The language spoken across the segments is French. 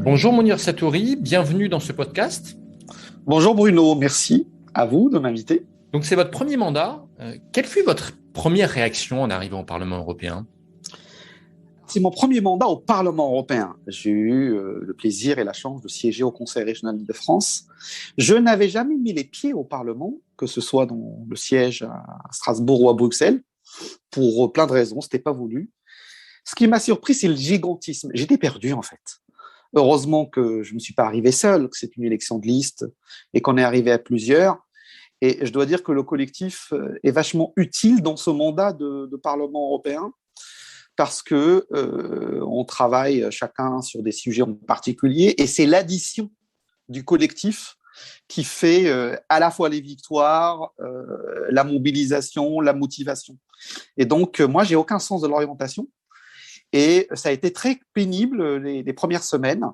Bonjour Mounir Satouri, bienvenue dans ce podcast. Bonjour Bruno, merci à vous de m'inviter. Donc c'est votre premier mandat. Quelle fut votre première réaction en arrivant au Parlement européen? C'est mon premier mandat au Parlement européen. J'ai eu le plaisir et la chance de siéger au Conseil régional d'Île-de-France. Je n'avais jamais mis les pieds au Parlement, que ce soit dans le siège à Strasbourg ou à Bruxelles, pour plein de raisons, c'était pas voulu. Ce qui m'a surpris, c'est le gigantisme. J'étais perdu en fait. Heureusement que je ne me suis pas arrivé seul, que c'est une élection de liste et qu'on est arrivé à plusieurs. Et je dois dire que le collectif est vachement utile dans ce mandat de Parlement européen parce que on travaille chacun sur des sujets en particulier et c'est l'addition du collectif qui fait à la fois les victoires, la mobilisation, la motivation. Et donc, moi, j'ai aucun sens de l'orientation et ça a été très pénible les premières semaines.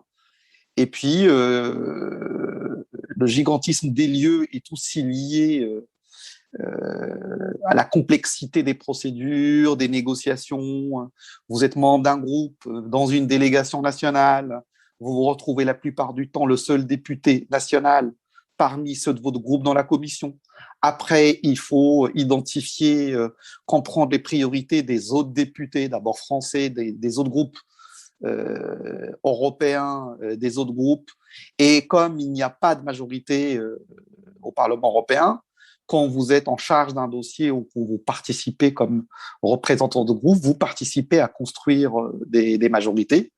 Et puis, le gigantisme des lieux est aussi lié à la complexité des procédures, des négociations. Vous êtes membre d'un groupe dans une délégation nationale, vous vous retrouvez la plupart du temps le seul député national parmi ceux de votre groupe dans la commission. Après, il faut identifier, comprendre les priorités des autres députés, d'abord français, des autres groupes européens, des autres groupes. Et comme il n'y a pas de majorité au Parlement européen, quand vous êtes en charge d'un dossier ou que vous participez comme représentant de groupe, vous participez à construire des majorités.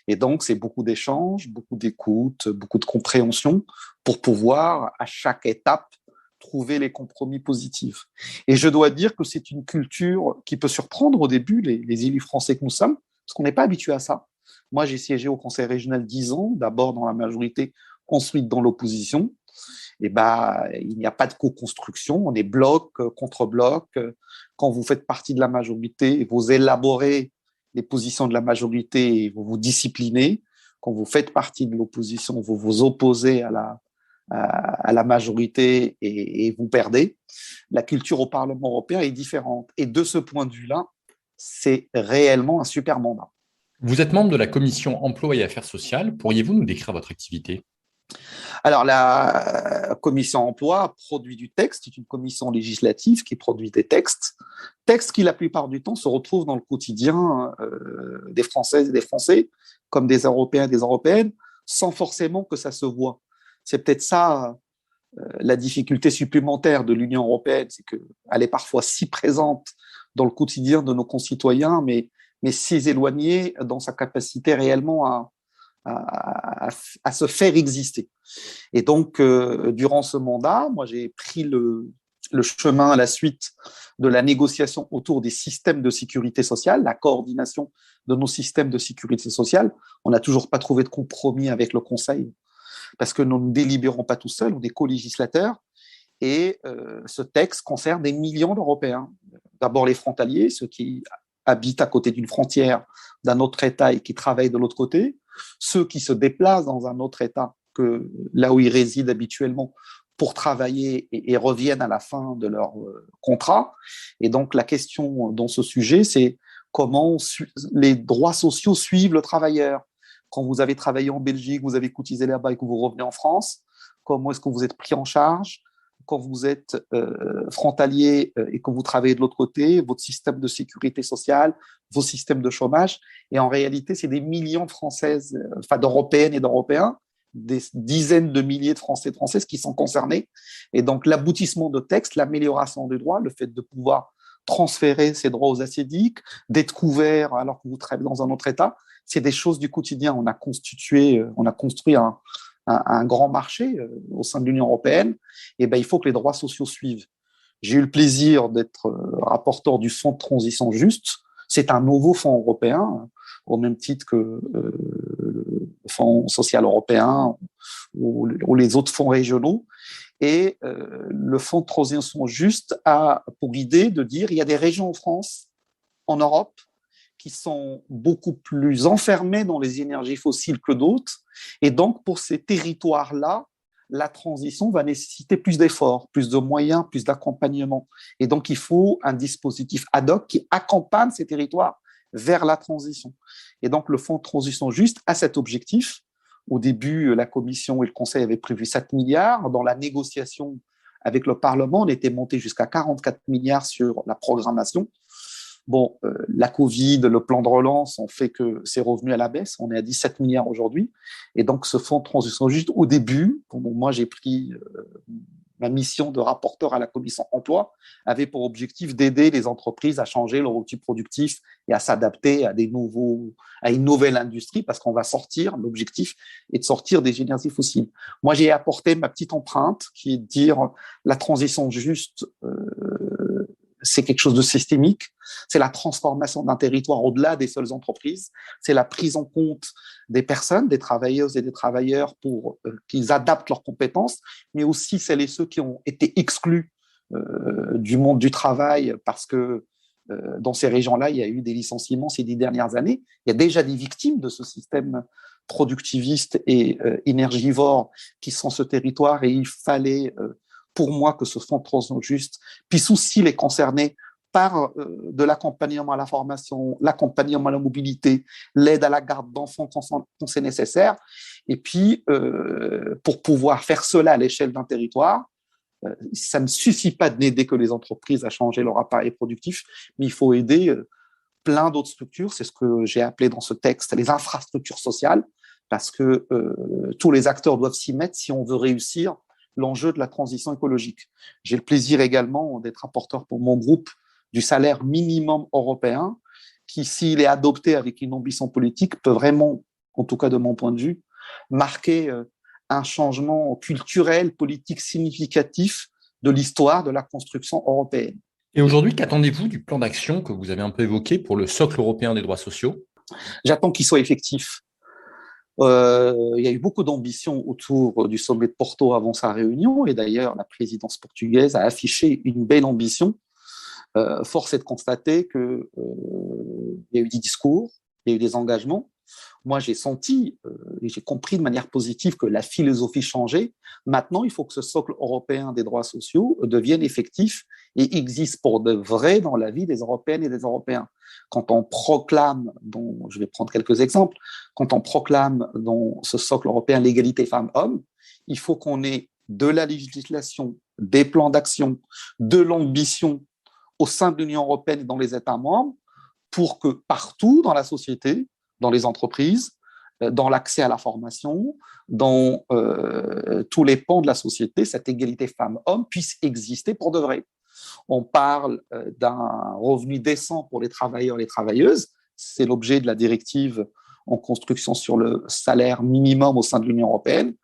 Et donc, c'est beaucoup d'échanges, beaucoup d'écoute, beaucoup de compréhension pour pouvoir, à chaque étape, trouver les compromis positifs. Et je dois dire que c'est une culture qui peut surprendre au début les élus français que nous sommes, parce qu'on n'est pas habitué à ça. Moi, j'ai siégé au Conseil régional 10 ans, d'abord dans la majorité, ensuite dans l'opposition. Et il n'y a pas de co-construction, on est bloc contre bloc. Quand vous faites partie de la majorité, vous élaborez les positions de la majorité et vous vous disciplinez. Quand vous faites partie de l'opposition, vous vous opposez à la majorité et vous perdez. La culture au Parlement européen est différente. Et de ce point de vue-là, c'est réellement un super mandat. Vous êtes membre de la commission emploi et affaires sociales. Pourriez-vous nous décrire votre activité? Alors, la commission emploi produit du texte, c'est une commission législative qui produit des textes qui, la plupart du temps, se retrouvent dans le quotidien des Françaises et des Français, comme des Européens et des Européennes, sans forcément que ça se voit. C'est peut-être ça la difficulté supplémentaire de l'Union européenne, c'est qu'elle est parfois si présente dans le quotidien de nos concitoyens, mais si éloignée dans sa capacité réellement à se faire exister. Et donc, durant ce mandat, moi, j'ai pris le chemin à la suite de la négociation autour des systèmes de sécurité sociale, la coordination de nos systèmes de sécurité sociale. On n'a toujours pas trouvé de compromis avec le Conseil parce que nous ne délibérons pas tout seuls, on est co-législateurs. Et ce texte concerne des millions d'Européens. D'abord les frontaliers, ceux qui habitent à côté d'une frontière d'un autre État et qui travaillent de l'autre côté, ceux qui se déplacent dans un autre État que là où ils résident habituellement pour travailler et reviennent à la fin de leur contrat. Et donc la question dans ce sujet, c'est comment les droits sociaux suivent le travailleur. Quand vous avez travaillé en Belgique, vous avez cotisé là-bas et que vous revenez en France, comment est-ce que vous êtes pris en charge? Quand vous êtes frontalier et que vous travaillez de l'autre côté, votre système de sécurité sociale, vos systèmes de chômage. Et en réalité, c'est des millions de Françaises, d'Européennes et d'Européens, des dizaines de milliers de Français et de Françaises qui sont concernés. Et donc, l'aboutissement de texte, l'amélioration des droits, le fait de pouvoir transférer ces droits aux assédiques, d'être couvert alors que vous travaillez dans un autre État, c'est des choses du quotidien. On a construit un grand marché au sein de l'Union européenne, et il faut que les droits sociaux suivent. J'ai eu le plaisir d'être rapporteur du Fonds de transition juste. C'est un nouveau fonds européen, au même titre que le Fonds social européen ou les autres fonds régionaux. Et le Fonds de transition juste a pour idée de dire il y a des régions en France, en Europe, qui sont beaucoup plus enfermés dans les énergies fossiles que d'autres. Et donc, pour ces territoires-là, la transition va nécessiter plus d'efforts, plus de moyens, plus d'accompagnement. Et donc, il faut un dispositif ad hoc qui accompagne ces territoires vers la transition. Et donc, le Fonds de transition juste a cet objectif Au début, la Commission et le Conseil avaient prévu 7 milliards. Dans la négociation avec le Parlement, on était monté jusqu'à 44 milliards sur la programmation. Bon, la Covid, le plan de relance ont fait que c'est revenu à la baisse. On est à 17 milliards aujourd'hui. Et donc, ce fonds de transition juste, au début, moi j'ai pris ma mission de rapporteur à la commission emploi, avait pour objectif d'aider les entreprises à changer leur outil productif et à s'adapter à une nouvelle industrie, parce qu'on va sortir, l'objectif est de sortir des énergies fossiles. Moi, j'ai apporté ma petite empreinte, qui est de dire la transition juste, c'est quelque chose de systémique, c'est la transformation d'un territoire au-delà des seules entreprises, c'est la prise en compte des personnes, des travailleuses et des travailleurs pour qu'ils adaptent leurs compétences, mais aussi celles et ceux qui ont été exclus du monde du travail parce que dans ces régions-là, il y a eu des licenciements ces 10 dernières années. Il y a déjà des victimes de ce système productiviste et énergivore qui sont ce territoire, et il fallait pour moi que ce fonds de transition juste puisse aussi les concerner par de l'accompagnement à la formation, l'accompagnement à la mobilité, l'aide à la garde d'enfants quand c'est nécessaire. Et puis, pour pouvoir faire cela à l'échelle d'un territoire, ça ne suffit pas de n'aider que les entreprises à changer leur appareil productif, mais il faut aider plein d'autres structures. C'est ce que j'ai appelé dans ce texte les infrastructures sociales, parce que tous les acteurs doivent s'y mettre si on veut réussir l'enjeu de la transition écologique. J'ai le plaisir également d'être rapporteur pour mon groupe du salaire minimum européen, qui, s'il est adopté avec une ambition politique, peut vraiment, en tout cas de mon point de vue, marquer un changement culturel, politique significatif de l'histoire de la construction européenne. Et aujourd'hui, qu'attendez-vous du plan d'action que vous avez un peu évoqué pour le socle européen des droits sociaux? J'attends qu'il soit effectif. Il y a eu beaucoup d'ambition autour du sommet de Porto avant sa réunion, et d'ailleurs la présidence portugaise a affiché une belle ambition. Force est de constater qu'il y a eu des discours, il y a eu des engagements. Moi, j'ai senti et j'ai compris de manière positive que la philosophie changeait. Maintenant, il faut que ce socle européen des droits sociaux devienne effectif et existe pour de vrai dans la vie des Européennes et des Européens. Quand on proclame, je vais prendre quelques exemples, quand on proclame dans ce socle européen l'égalité femmes-hommes, il faut qu'on ait de la législation, des plans d'action, de l'ambition au sein de l'Union européenne et dans les États membres pour que partout dans la société, dans les entreprises, dans l'accès à la formation, dans tous les pans de la société, cette égalité femmes-hommes puisse exister pour de vrai. On parle d'un revenu décent pour les travailleurs et les travailleuses. C'est l'objet de la directive en construction sur le salaire minimum au sein de l'Union européenne.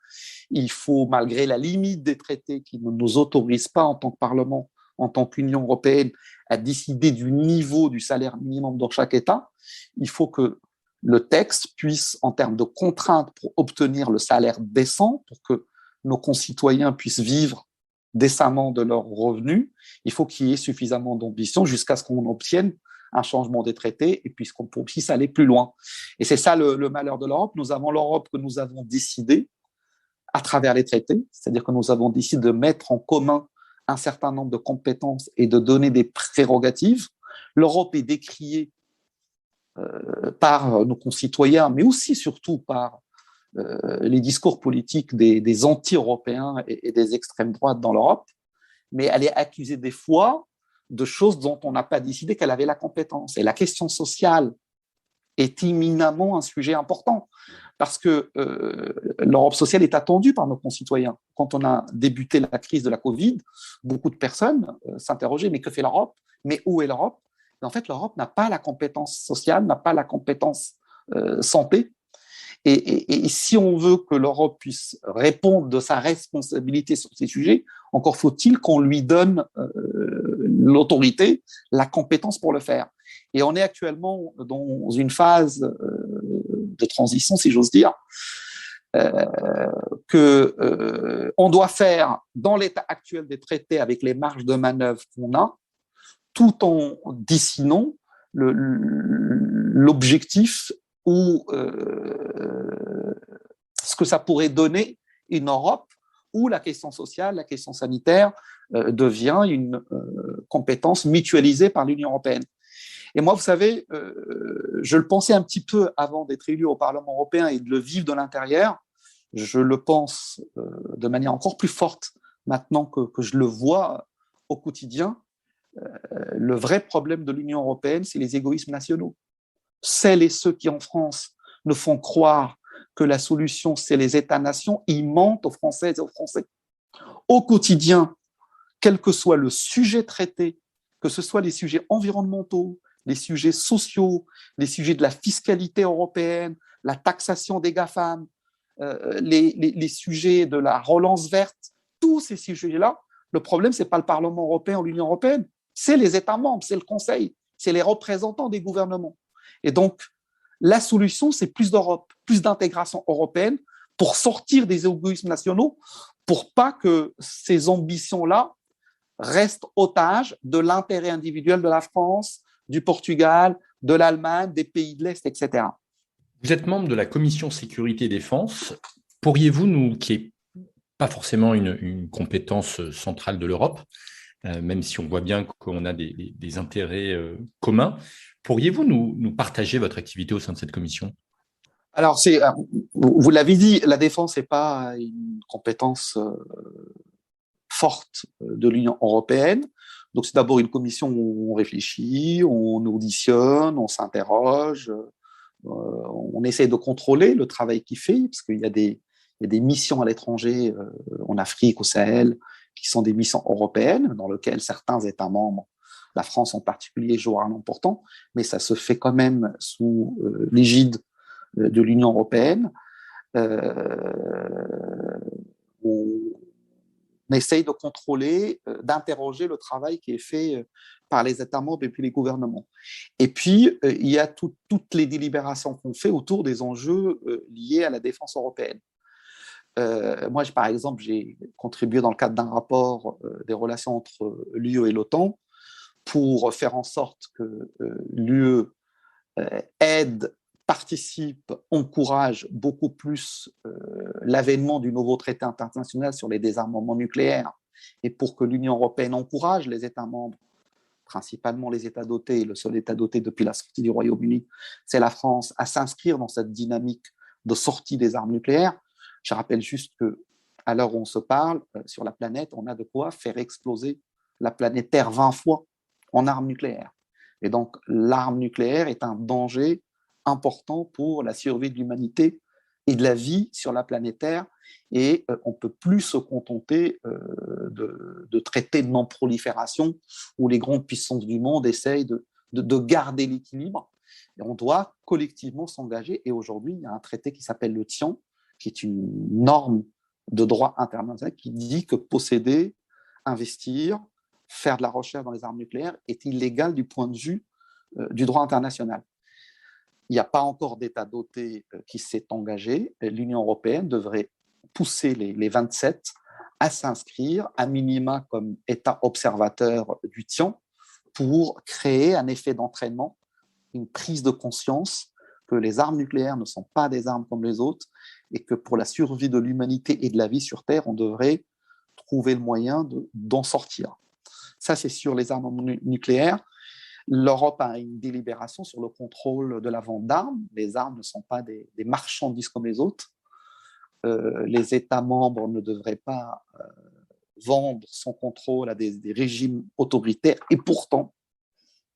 Il faut, malgré la limite des traités qui ne nous autorisent pas en tant que Parlement, en tant qu'Union européenne, à décider du niveau du salaire minimum dans chaque État, il faut que le texte puisse, en termes de contraintes pour obtenir le salaire décent, pour que nos concitoyens puissent vivre décemment de leurs revenus, il faut qu'il y ait suffisamment d'ambition jusqu'à ce qu'on obtienne un changement des traités et puis qu'on puisse aller plus loin. Et c'est ça le malheur de l'Europe. Nous avons l'Europe que nous avons décidé à travers les traités, c'est-à-dire que nous avons décidé de mettre en commun un certain nombre de compétences et de donner des prérogatives. L'Europe est décriée par nos concitoyens, mais aussi surtout par les discours politiques des anti-européens et des extrêmes droites dans l'Europe, mais elle est accusée des fois de choses dont on n'a pas décidé qu'elle avait la compétence. Et la question sociale est éminemment un sujet important, parce que l'Europe sociale est attendue par nos concitoyens. Quand on a débuté la crise de la Covid, beaucoup de personnes s'interrogeaient, mais que fait l'Europe? Mais où est l'Europe? En fait, l'Europe n'a pas la compétence sociale, n'a pas la compétence santé. Et si on veut que l'Europe puisse répondre de sa responsabilité sur ces sujets, encore faut-il qu'on lui donne l'autorité, la compétence pour le faire. Et on est actuellement dans une phase de transition, si j'ose dire, on doit faire dans l'état actuel des traités avec les marges de manœuvre qu'on a, tout en dessinant l'objectif ou ce que ça pourrait donner une Europe où la question sociale, la question sanitaire devient une compétence mutualisée par l'Union européenne. Et moi, vous savez, je le pensais un petit peu avant d'être élu au Parlement européen et de le vivre de l'intérieur. je le pense de manière encore plus forte maintenant que je le vois au quotidien. Le vrai problème de l'Union européenne, c'est les égoïsmes nationaux. Celles et ceux qui, en France, nous font croire que la solution, c'est les États-nations, ils mentent aux Françaises et aux Français. Au quotidien, quel que soit le sujet traité, que ce soit les sujets environnementaux, les sujets sociaux, les sujets de la fiscalité européenne, la taxation des GAFAM, les sujets de la relance verte, tous ces sujets-là, le problème, ce n'est pas le Parlement européen ou l'Union européenne, c'est les États membres, c'est le Conseil, c'est les représentants des gouvernements. Et donc, la solution, c'est plus d'Europe, plus d'intégration européenne pour sortir des égoïsmes nationaux, pour pas que ces ambitions-là restent otages de l'intérêt individuel de la France, du Portugal, de l'Allemagne, des pays de l'Est, etc. Vous êtes membre de la Commission Sécurité et Défense. Pourriez-vous nous, qui n'est pas forcément une compétence centrale de l'Europe, même si on voit bien qu'on a des intérêts communs, pourriez-vous nous partager votre activité au sein de cette commission? Alors, vous l'avez dit, la défense n'est pas une compétence forte de l'Union européenne. Donc, c'est d'abord une commission où on réfléchit, on auditionne, on s'interroge, on essaie de contrôler le travail qu'il fait, parce qu'il y a des missions à l'étranger, en Afrique, au Sahel, qui sont des missions européennes, dans lesquelles certains États membres, la France en particulier, jouent un rôle important, mais ça se fait quand même sous l'égide de l'Union européenne. On essaye de contrôler, d'interroger le travail qui est fait par les États membres et puis les gouvernements. Et puis, il y a toutes les délibérations qu'on fait autour des enjeux liés à la défense européenne. Moi, par exemple, j'ai contribué dans le cadre d'un rapport des relations entre l'UE et l'OTAN pour faire en sorte que l'UE aide, participe, encourage beaucoup plus l'avènement du nouveau traité international sur les désarmements nucléaires et pour que l'Union européenne encourage les États membres, principalement les États dotés, le seul État doté depuis la sortie du Royaume-Uni, c'est la France, à s'inscrire dans cette dynamique de sortie des armes nucléaires. Je rappelle juste qu'à l'heure où on se parle, sur la planète, on a de quoi faire exploser la planète Terre 20 fois en armes nucléaires. Et donc, l'arme nucléaire est un danger important pour la survie de l'humanité et de la vie sur la planète Terre. Et on ne peut plus se contenter de traités de non-prolifération où les grandes puissances du monde essayent de garder l'équilibre. Et on doit collectivement s'engager. Et aujourd'hui, il y a un traité qui s'appelle le TIAN, qui est une norme de droit international qui dit que posséder, investir, faire de la recherche dans les armes nucléaires est illégal du point de vue du droit international. Il n'y a pas encore d'État doté qui s'est engagé. L'Union européenne devrait pousser les 27 à s'inscrire à minima comme État observateur du TIAN pour créer un effet d'entraînement, une prise de conscience que les armes nucléaires ne sont pas des armes comme les autres et que pour la survie de l'humanité et de la vie sur Terre, on devrait trouver le moyen d'en sortir. Ça, c'est sur les armes nucléaires. L'Europe a une délibération sur le contrôle de la vente d'armes. Les armes ne sont pas des marchandises comme les autres. Les États membres ne devraient pas vendre sans contrôle à des régimes autoritaires. Et pourtant,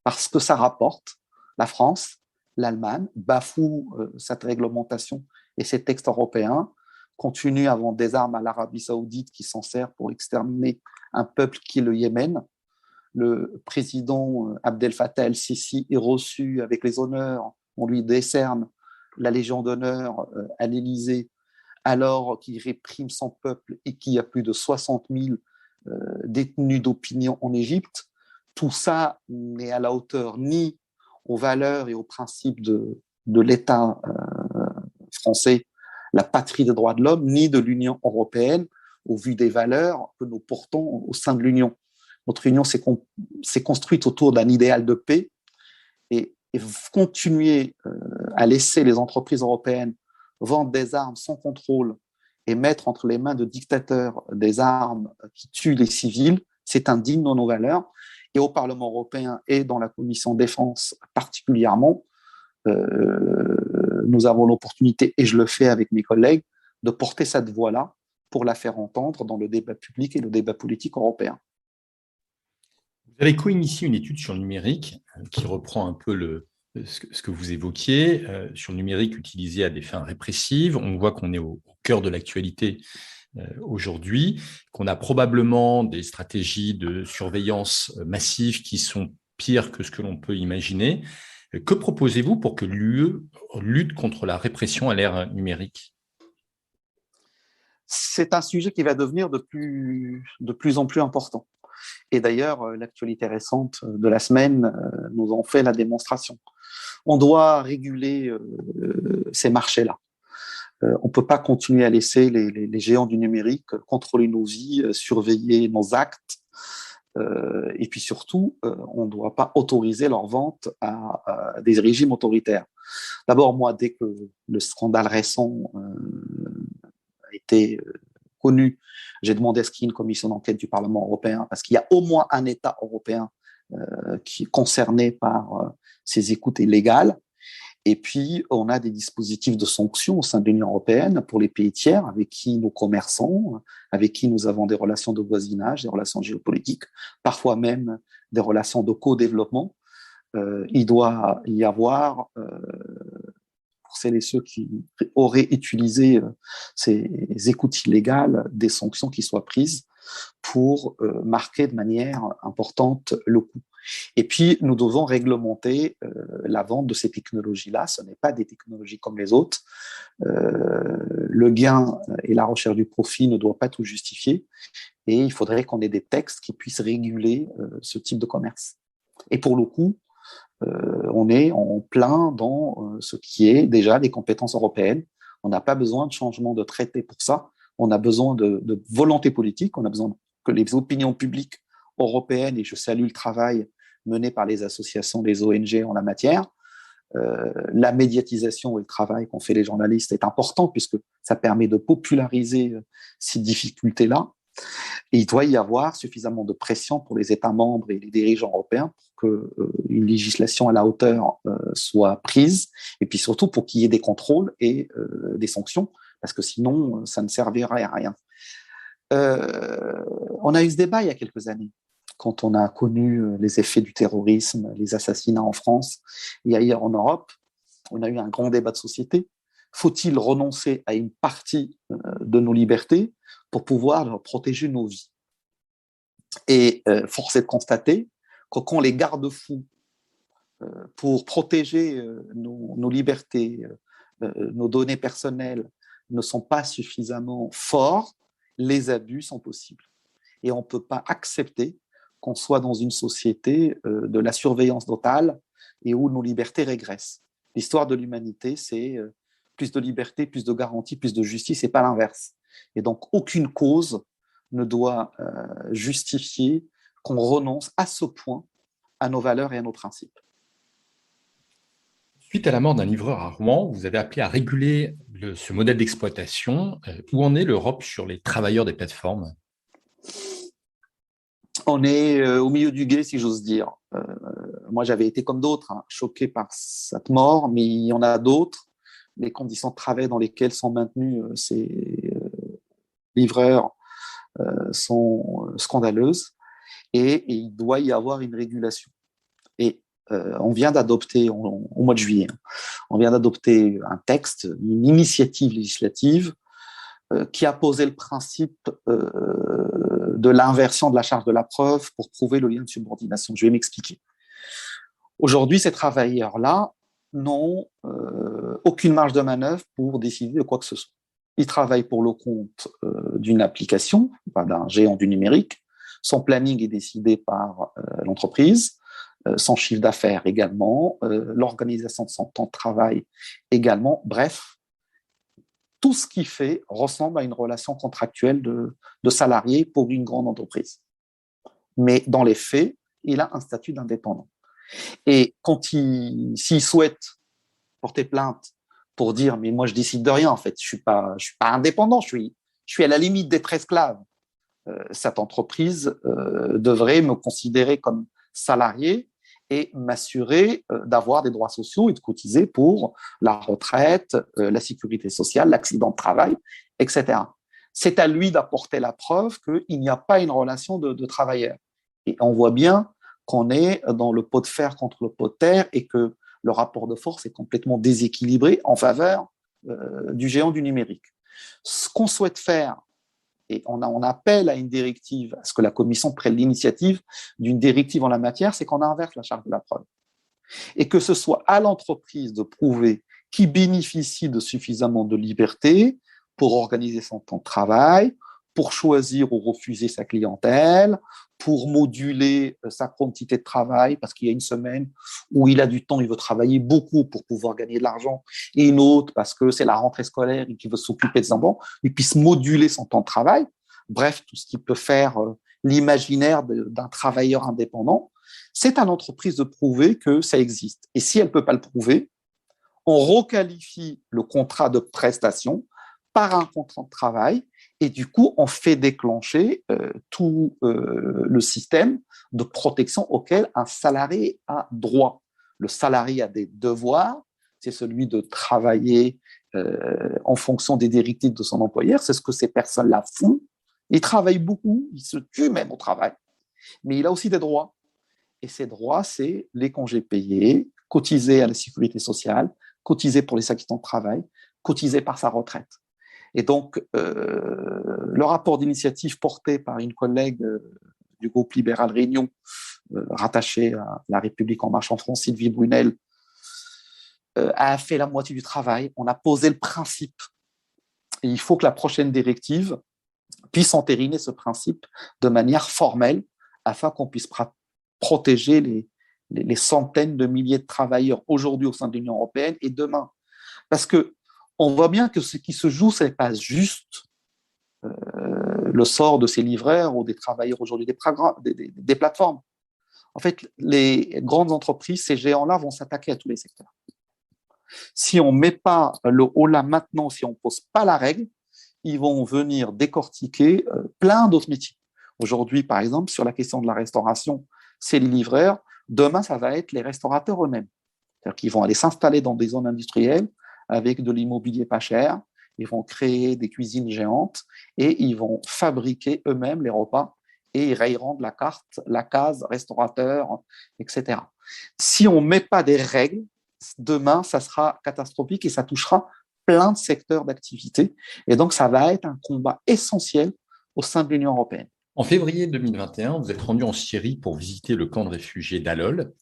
parce que ça rapporte, la France, l'Allemagne bafouent cette réglementation et ces textes européens, continuent à vendre des armes à l'Arabie saoudite qui s'en sert pour exterminer un peuple qui est le Yémen. Le président Abdel Fattah el-Sisi est reçu avec les honneurs. On lui décerne la Légion d'honneur à l'Élysée, alors qu'il réprime son peuple et qu'il y a plus de 60 000 détenus d'opinion en Égypte. Tout ça n'est à la hauteur ni aux valeurs et aux principes de l'État français, la patrie des droits de l'homme, ni de l'Union européenne, au vu des valeurs que nous portons au sein de l'Union. Notre union s'est construite autour d'un idéal de paix et continuer à laisser les entreprises européennes vendre des armes sans contrôle et mettre entre les mains de dictateurs des armes qui tuent les civils, c'est indigne de nos valeurs. Et au Parlement européen et dans la Commission défense particulièrement, nous avons l'opportunité, et je le fais avec mes collègues, de porter cette voix-là pour la faire entendre dans le débat public et le débat politique européen. Vous avez co-initié une étude sur le numérique qui reprend un peu ce que vous évoquiez, sur le numérique utilisé à des fins répressives. On voit qu'on est au cœur de l'actualité aujourd'hui, qu'on a probablement des stratégies de surveillance massive qui sont pires que ce que l'on peut imaginer. Que proposez-vous pour que l'UE lutte contre la répression à l'ère numérique ? C'est un sujet qui va devenir de plus en plus important. Et d'ailleurs, l'actualité récente de la semaine nous en fait la démonstration. On doit réguler ces marchés-là. On ne peut pas continuer à laisser les géants du numérique contrôler nos vies, surveiller nos actes. Et puis surtout, on ne doit pas autoriser leur vente à des régimes autoritaires. D'abord, moi, dès que le scandale récent a été connu, j'ai demandé à ce qu'il y ait une commission d'enquête du Parlement européen, parce qu'il y a au moins un État européen qui est concerné par ces écoutes illégales. Et puis, on a des dispositifs de sanctions au sein de l'Union européenne pour les pays tiers avec qui nous commerçons, avec qui nous avons des relations de voisinage, des relations géopolitiques, parfois même des relations de co-développement. Il doit y avoir, pour celles et ceux qui auraient utilisé ces écoutes illégales, des sanctions qui soient prises pour marquer de manière importante le coût. Et puis, nous devons réglementer la vente de ces technologies-là. Ce n'est pas des technologies comme les autres. Le gain et la recherche du profit ne doivent pas tout justifier. Et il faudrait qu'on ait des textes qui puissent réguler ce type de commerce. Et pour le coup, on est en plein dans ce qui est déjà des compétences européennes. On n'a pas besoin de changement de traité pour ça. On a besoin de volonté politique. On a besoin que les opinions publiques européennes, et je salue le travail mené par les associations, les ONG en la matière. La médiatisation et le travail qu'ont fait les journalistes est important puisque ça permet de populariser ces difficultés-là. Et il doit y avoir suffisamment de pression pour les États membres et les dirigeants européens pour qu'une législation à la hauteur soit prise et puis surtout pour qu'il y ait des contrôles et des sanctions parce que sinon, ça ne servirait à rien. On a eu ce débat il y a quelques années quand on a connu les effets du terrorisme, les assassinats en France et ailleurs en Europe. On a eu un grand débat de société. Faut-il renoncer à une partie de nos libertés pour pouvoir protéger nos vies ? Et force est de constater que quand les garde-fous pour protéger nos libertés, nos données personnelles ne sont pas suffisamment forts, les abus sont possibles. Et on ne peut pas accepter qu'on soit dans une société de la surveillance totale et où nos libertés régressent. L'histoire de l'humanité, c'est plus de liberté, plus de garantie, plus de justice, et pas l'inverse. Et donc, aucune cause ne doit justifier qu'on renonce à ce point à nos valeurs et à nos principes. Suite à la mort d'un livreur à Rouen, vous avez appelé à réguler ce modèle d'exploitation. Où en est l'Europe sur les travailleurs des plateformes ? On est au milieu du gué, si j'ose dire. Moi, j'avais été comme d'autres, choqué par cette mort, mais il y en a d'autres. Les conditions de travail dans lesquelles sont maintenus ces livreurs sont scandaleuses et il doit y avoir une régulation. Et on vient d'adopter, au mois de juillet, on vient d'adopter un texte, une initiative législative qui a posé le principe de l'inversion de la charge de la preuve pour prouver le lien de subordination. Je vais m'expliquer. Aujourd'hui, ces travailleurs-là n'ont aucune marge de manœuvre pour décider de quoi que ce soit. Ils travaillent pour le compte d'une application, d'un géant du numérique. Son planning est décidé par l'entreprise, son chiffre d'affaires également, l'organisation de son temps de travail également. Bref, tout ce qu'il fait ressemble à une relation contractuelle de salarié pour une grande entreprise. Mais dans les faits, il a un statut d'indépendant. Et s'il souhaite porter plainte pour dire mais moi je décide de rien en fait, je suis pas indépendant, je suis à la limite d'être esclave. Cette entreprise devrait me considérer comme salarié et m'assurer d'avoir des droits sociaux et de cotiser pour la retraite, la sécurité sociale, l'accident de travail, etc. C'est à lui d'apporter la preuve qu'il n'y a pas une relation de travailleur. Et on voit bien qu'on est dans le pot de fer contre le pot de terre et que le rapport de force est complètement déséquilibré en faveur du géant du numérique. Ce qu'on souhaite faire, et on appelle à une directive, à ce que la Commission prenne l'initiative d'une directive en la matière, c'est qu'on inverse la charge de la preuve. Et que ce soit à l'entreprise de prouver qu'il bénéficie de suffisamment de liberté pour organiser son temps de travail, pour choisir ou refuser sa clientèle, pour moduler sa quantité de travail, parce qu'il y a une semaine où il a du temps, il veut travailler beaucoup pour pouvoir gagner de l'argent, et une autre parce que c'est la rentrée scolaire et qu'il veut s'occuper des enfants, il puisse moduler son temps de travail. Bref, tout ce qui peut faire l'imaginaire d'un travailleur indépendant. C'est à l'entreprise de prouver que ça existe. Et si elle ne peut pas le prouver, on requalifie le contrat de prestation par un contrat de travail et du coup, on fait déclencher tout le système de protection auquel un salarié a droit. Le salarié a des devoirs, c'est celui de travailler en fonction des directives de son employeur, c'est ce que ces personnes-là font. Ils travaillent beaucoup, ils se tuent même au travail, mais il a aussi des droits. Et ces droits, c'est les congés payés, cotiser à la sécurité sociale, cotiser pour les accidents de travail, cotiser par sa retraite. Et donc, le rapport d'initiative porté par une collègue du groupe libéral Réunion, rattaché à La République en marche en France, Sylvie Brunel, a fait la moitié du travail. On a posé le principe. Et il faut que la prochaine directive puisse entériner ce principe de manière formelle afin qu'on puisse protéger les centaines de milliers de travailleurs aujourd'hui au sein de l'Union européenne et demain. Parce que on voit bien que ce qui se joue, ce n'est pas juste le sort de ces livreurs ou des travailleurs aujourd'hui des plateformes. En fait, les grandes entreprises, ces géants-là vont s'attaquer à tous les secteurs. Si on ne met pas le haut là maintenant, si on ne pose pas la règle, ils vont venir décortiquer plein d'autres métiers. Aujourd'hui, par exemple, sur la question de la restauration, c'est les livreurs. Demain, ça va être les restaurateurs eux-mêmes. C'est-à-dire qu'ils vont aller s'installer dans des zones industrielles avec de l'immobilier pas cher. Ils vont créer des cuisines géantes et ils vont fabriquer eux-mêmes les repas et ils rayeront de la carte, la case, restaurateur, etc. Si on ne met pas des règles, demain, ça sera catastrophique et ça touchera plein de secteurs d'activité. Et donc, ça va être un combat essentiel au sein de l'Union européenne. En février 2021, vous êtes rendu en Syrie pour visiter le camp de réfugiés d'Alol.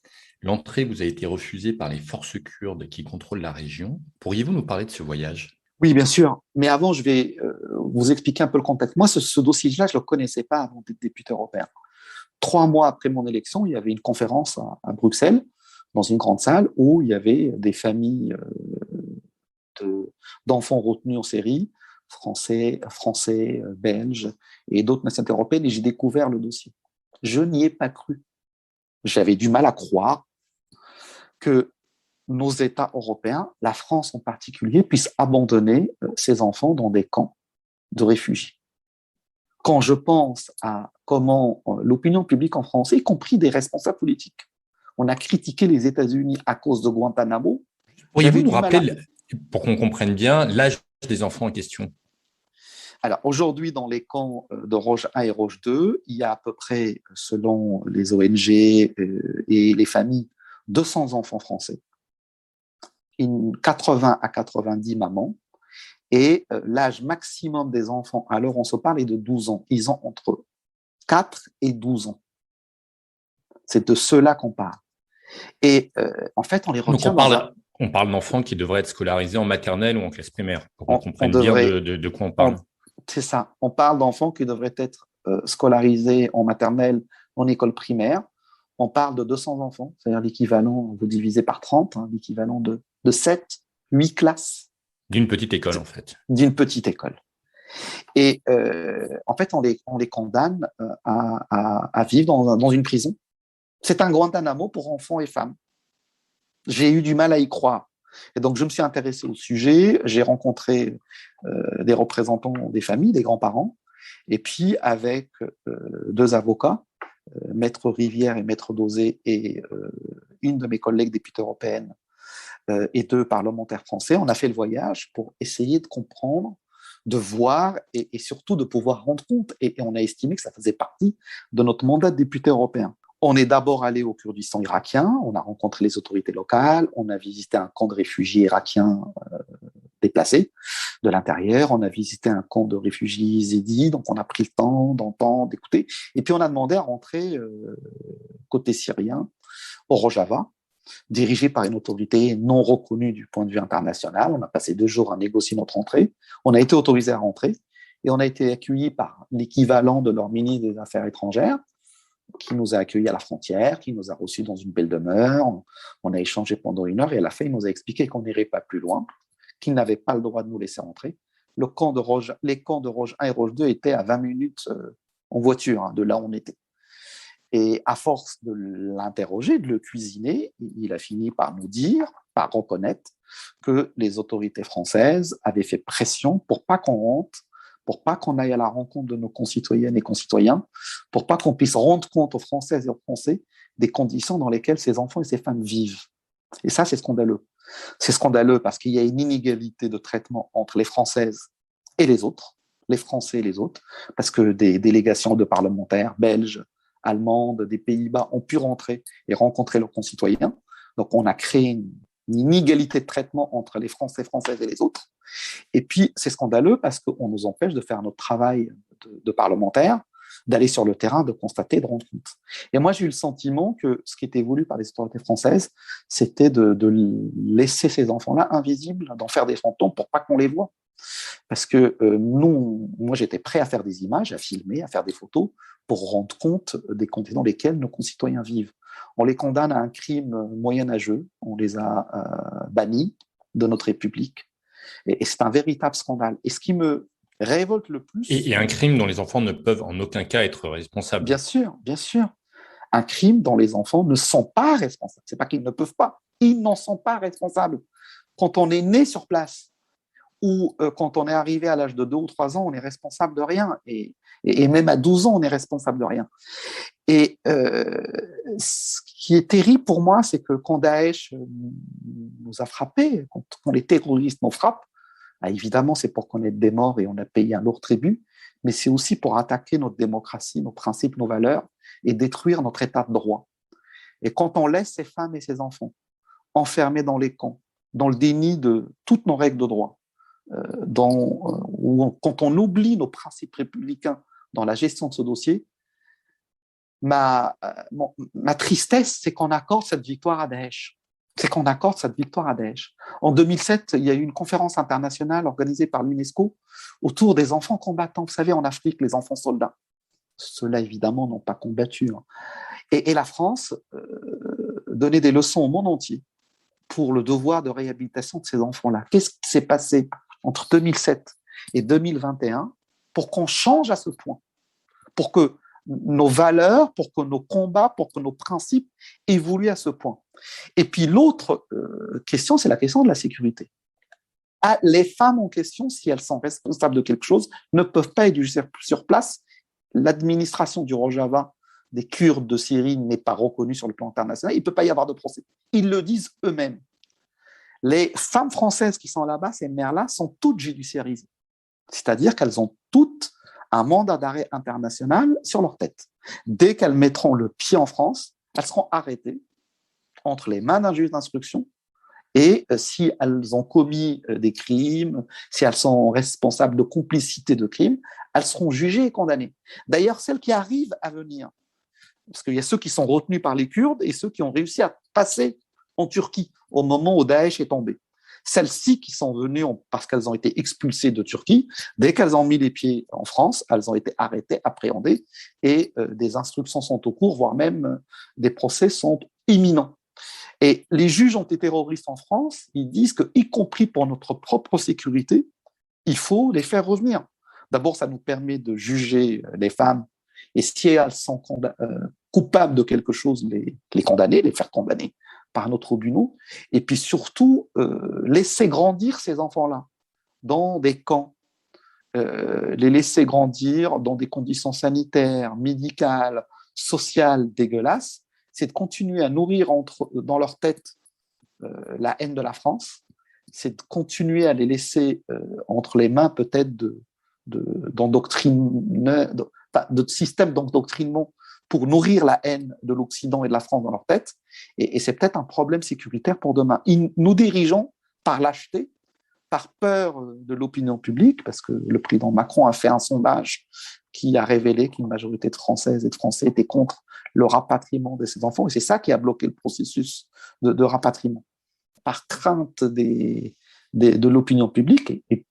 L'entrée vous a été refusée par les forces kurdes qui contrôlent la région. Pourriez-vous nous parler de ce voyage ? Oui, bien sûr. Mais avant, je vais vous expliquer un peu le contexte. Moi, ce dossier-là, je ne le connaissais pas avant d'être député européen. 3 mois après mon élection, il y avait une conférence à Bruxelles, dans une grande salle, où il y avait des familles d'enfants retenus en Syrie, français, belges et d'autres nationalités européennes, et j'ai découvert le dossier. Je n'y ai pas cru. J'avais du mal à croire que nos États européens, la France en particulier, puissent abandonner ces enfants dans des camps de réfugiés. Quand je pense à comment l'opinion publique en France, y compris des responsables politiques, on a critiqué les États-Unis à cause de Guantanamo. Pourriez-vous nous rappeler, pour qu'on comprenne bien, l'âge des enfants en question ? Alors, aujourd'hui, dans les camps de Roche 1 et Roche 2, il y a à peu près, selon les ONG et les familles, 200 enfants français, 80 à 90 mamans, et l'âge maximum des enfants, alors on se parle, est de 12 ans. Ils ont entre 4 et 12 ans. C'est de ceux-là qu'on parle. Et en fait, on les retient. Donc on parle d'enfants qui devraient être scolarisés en maternelle ou en classe primaire, pour qu'on comprenne bien de quoi on parle. C'est ça. On parle d'enfants qui devraient être scolarisés en maternelle, en école primaire. On parle de 200 enfants, c'est-à-dire l'équivalent, vous divisez par 30, l'équivalent de 7, 8 classes. D'une petite école, en fait. D'une petite école. Et en fait, on les condamne à vivre dans une prison. C'est un Guantanamo pour enfants et femmes. J'ai eu du mal à y croire. Et donc, je me suis intéressé au sujet. J'ai rencontré des représentants des familles, des grands-parents. Et puis, avec 2 avocats, Maître Rivière et Maître Dosé et une de mes collègues députées européennes et 2 parlementaires français, on a fait le voyage pour essayer de comprendre, de voir et surtout de pouvoir rendre compte. Et on a estimé que ça faisait partie de notre mandat de député européen. On est d'abord allé au Kurdistan irakien, on a rencontré les autorités locales, on a visité un camp de réfugiés irakiens déplacés de l'intérieur, on a visité un camp de réfugiés yézidis, donc on a pris le temps d'entendre, d'écouter. Et puis on a demandé à rentrer côté syrien, au Rojava, dirigé par une autorité non reconnue du point de vue international. On a passé 2 jours à négocier notre entrée. On a été autorisé à rentrer et on a été accueillis par l'équivalent de leur ministre des Affaires étrangères, qui nous a accueillis à la frontière, qui nous a reçus dans une belle demeure. On a échangé pendant 1 heure et à la fin, il nous a expliqué qu'on n'irait pas plus loin, qu'il n'avait pas le droit de nous laisser rentrer. Les camps de Roche 1 et Roche 2 étaient à 20 minutes en voiture de là où on était. Et à force de l'interroger, de le cuisiner, il a fini par nous dire, par reconnaître que les autorités françaises avaient fait pression pour pas qu'on rentre, pour pas qu'on aille à la rencontre de nos concitoyennes et concitoyens, pour pas qu'on puisse rendre compte aux Françaises et aux Français des conditions dans lesquelles ces enfants et ces femmes vivent. Et ça, c'est scandaleux. C'est scandaleux parce qu'il y a une inégalité de traitement entre les Françaises et les autres, les Français et les autres, parce que des délégations de parlementaires belges, allemandes, des Pays-Bas ont pu rentrer et rencontrer leurs concitoyens. Donc, on a créé une inégalité de traitement entre les Français, Françaises et les autres. Et puis, c'est scandaleux parce qu'on nous empêche de faire notre travail de parlementaire, d'aller sur le terrain, de constater, de rendre compte. Et moi, j'ai eu le sentiment que ce qui était voulu par les autorités françaises, c'était de laisser ces enfants-là invisibles, d'en faire des fantômes pour pas qu'on les voie. Parce que moi, j'étais prêt à faire des images, à filmer, à faire des photos pour rendre compte des conditions dans lesquelles nos concitoyens vivent. On les condamne à un crime moyenâgeux, on les a bannis de notre République. Et c'est un véritable scandale. Et ce qui me révolte le plus... Et un crime dont les enfants ne peuvent en aucun cas être responsables. Bien sûr, bien sûr. Un crime dont les enfants ne sont pas responsables. Ce n'est pas qu'ils ne peuvent pas, ils n'en sont pas responsables. Quand on est né sur place, ou quand on est arrivé à l'âge de 2 ou 3 ans, on est responsable de rien. Et même à 12 ans, on est responsable de rien. Et ce qui est terrible pour moi, c'est que quand Daesh nous a frappés, quand les terroristes nous frappent, évidemment, c'est pour connaître des morts et on a payé un lourd tribut, mais c'est aussi pour attaquer notre démocratie, nos principes, nos valeurs et détruire notre état de droit. Et quand on laisse ces femmes et ces enfants enfermés dans les camps, dans le déni de toutes nos règles de droit, quand on oublie nos principes républicains dans la gestion de ce dossier, ma tristesse, c'est qu'on accorde cette victoire à Daesh. En 2007, il y a eu une conférence internationale organisée par l'UNESCO autour des enfants combattants. Vous savez, en Afrique, les enfants soldats. Ceux-là, évidemment, n'ont pas combattu. Et la France donnait des leçons au monde entier pour le devoir de réhabilitation de ces enfants-là. Qu'est-ce qui s'est passé entre 2007 et 2021 pour qu'on change à ce point, pour que nos valeurs, pour que nos combats, pour que nos principes évoluent à ce point. Et puis l'autre question, c'est la question de la sécurité. Les femmes en question, si elles sont responsables de quelque chose, ne peuvent pas être jugées sur place. L'administration du Rojava des Kurdes de Syrie n'est pas reconnue sur le plan international. Il ne peut pas y avoir de procès. Ils le disent eux-mêmes. Les femmes françaises qui sont là-bas, ces mères-là, sont toutes judiciarisées. C'est-à-dire qu'elles ont toutes un mandat d'arrêt international sur leur tête. Dès qu'elles mettront le pied en France, elles seront arrêtées entre les mains d'un juge d'instruction et si elles ont commis des crimes, si elles sont responsables de complicité de crimes, elles seront jugées et condamnées. D'ailleurs, celles qui arrivent à venir, parce qu'il y a ceux qui sont retenus par les Kurdes et ceux qui ont réussi à passer en Turquie au moment où Daesh est tombé. Celles-ci qui sont venues parce qu'elles ont été expulsées de Turquie, dès qu'elles ont mis les pieds en France, elles ont été arrêtées, appréhendées et des instructions sont au cours, voire même des procès sont imminents. Et les juges antiterroristes en France, ils disent que, y compris pour notre propre sécurité, il faut les faire revenir. D'abord, ça nous permet de juger les femmes et si elles sont coupables de quelque chose, les condamner, les faire condamner par nos tribunaux. Et puis surtout, laisser grandir ces enfants-là dans des camps, les laisser grandir dans des conditions sanitaires, médicales, sociale dégueulasse, c'est de continuer à nourrir dans leur tête la haine de la France, c'est de continuer à les laisser entre les mains peut-être de systèmes d'endoctrinement pour nourrir la haine de l'Occident et de la France dans leur tête. Et c'est peut-être un problème sécuritaire pour demain. Nous dirigeons par lâcheté, par peur de l'opinion publique, parce que le président Macron a fait un sondage qui a révélé qu'une majorité de Françaises et de Français étaient contre le rapatriement de ces enfants. Et c'est ça qui a bloqué le processus de rapatriement. Par crainte de l'opinion publique et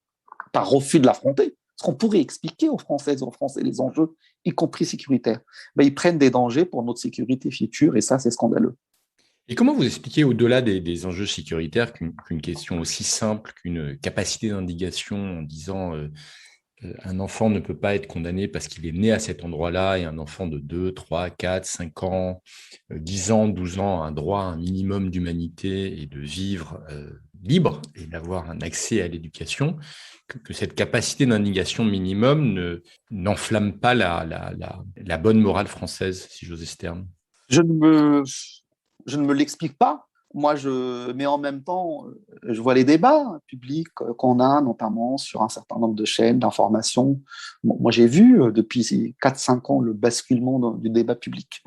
par refus de l'affronter. Parce qu'on pourrait expliquer aux Françaises et aux Français les enjeux, y compris sécuritaires. Ils prennent des dangers pour notre sécurité future et ça, c'est scandaleux. Et comment vous expliquez, au-delà des enjeux sécuritaires, qu'une question aussi simple qu'une capacité d'indignation en disant un enfant ne peut pas être condamné parce qu'il est né à cet endroit-là et un enfant de 2, 3, 4, 5 ans, 10 ans, 12 ans a un droit à un minimum d'humanité et de vivre libre et d'avoir un accès à l'éducation, que cette capacité d'indignation minimum n'enflamme pas la bonne morale française, si j'ose ce terme? Je ne me l'explique pas. Mais en même temps, je vois les débats publics qu'on a, notamment sur un certain nombre de chaînes d'information. Moi, j'ai vu depuis ces 4-5 ans le basculement du débat public.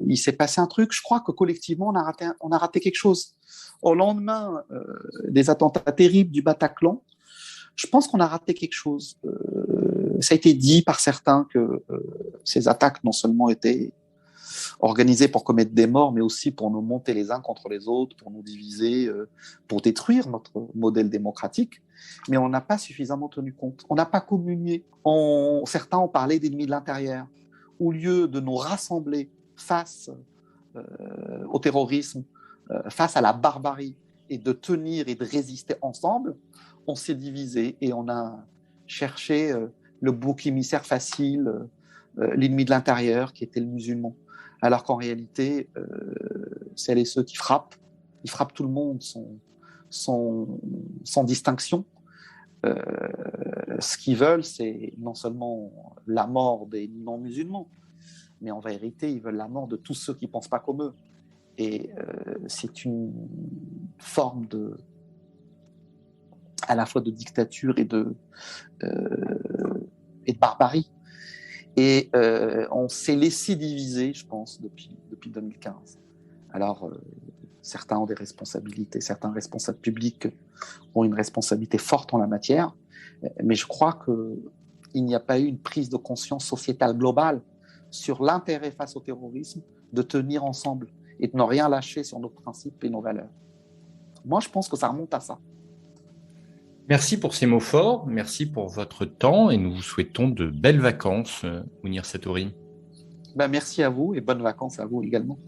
Il s'est passé un truc, je crois que collectivement, on a raté quelque chose. Au lendemain des attentats terribles du Bataclan, je pense qu'on a raté quelque chose. Ça a été dit par certains que ces attaques non seulement étaient organisées pour commettre des morts, mais aussi pour nous monter les uns contre les autres, pour nous diviser, pour détruire notre modèle démocratique. Mais on n'a pas suffisamment tenu compte. On n'a pas communié. Certains ont parlé d'ennemis de l'intérieur. Au lieu de nous rassembler face au terrorisme, face à la barbarie, et de tenir et de résister ensemble, on s'est divisé et on a cherché le bouc émissaire facile, l'ennemi de l'intérieur qui était le musulman. Alors qu'en réalité, celles et ceux qui frappent, ils frappent tout le monde sans distinction. Ce qu'ils veulent, c'est non seulement la mort des non-musulmans, mais en vérité, ils veulent la mort de tous ceux qui ne pensent pas comme eux. Et c'est une forme à la fois de dictature et de barbarie. Et on s'est laissé diviser, je pense, depuis 2015. Alors, certains ont des responsabilités, certains responsables publics ont une responsabilité forte en la matière, mais je crois qu'il n'y a pas eu une prise de conscience sociétale globale sur l'intérêt face au terrorisme de tenir ensemble et de ne rien lâcher sur nos principes et nos valeurs. Moi, je pense que ça remonte à ça. Merci pour ces mots forts, merci pour votre temps et nous vous souhaitons de belles vacances, Mounir Satori. Merci à vous et bonnes vacances à vous également.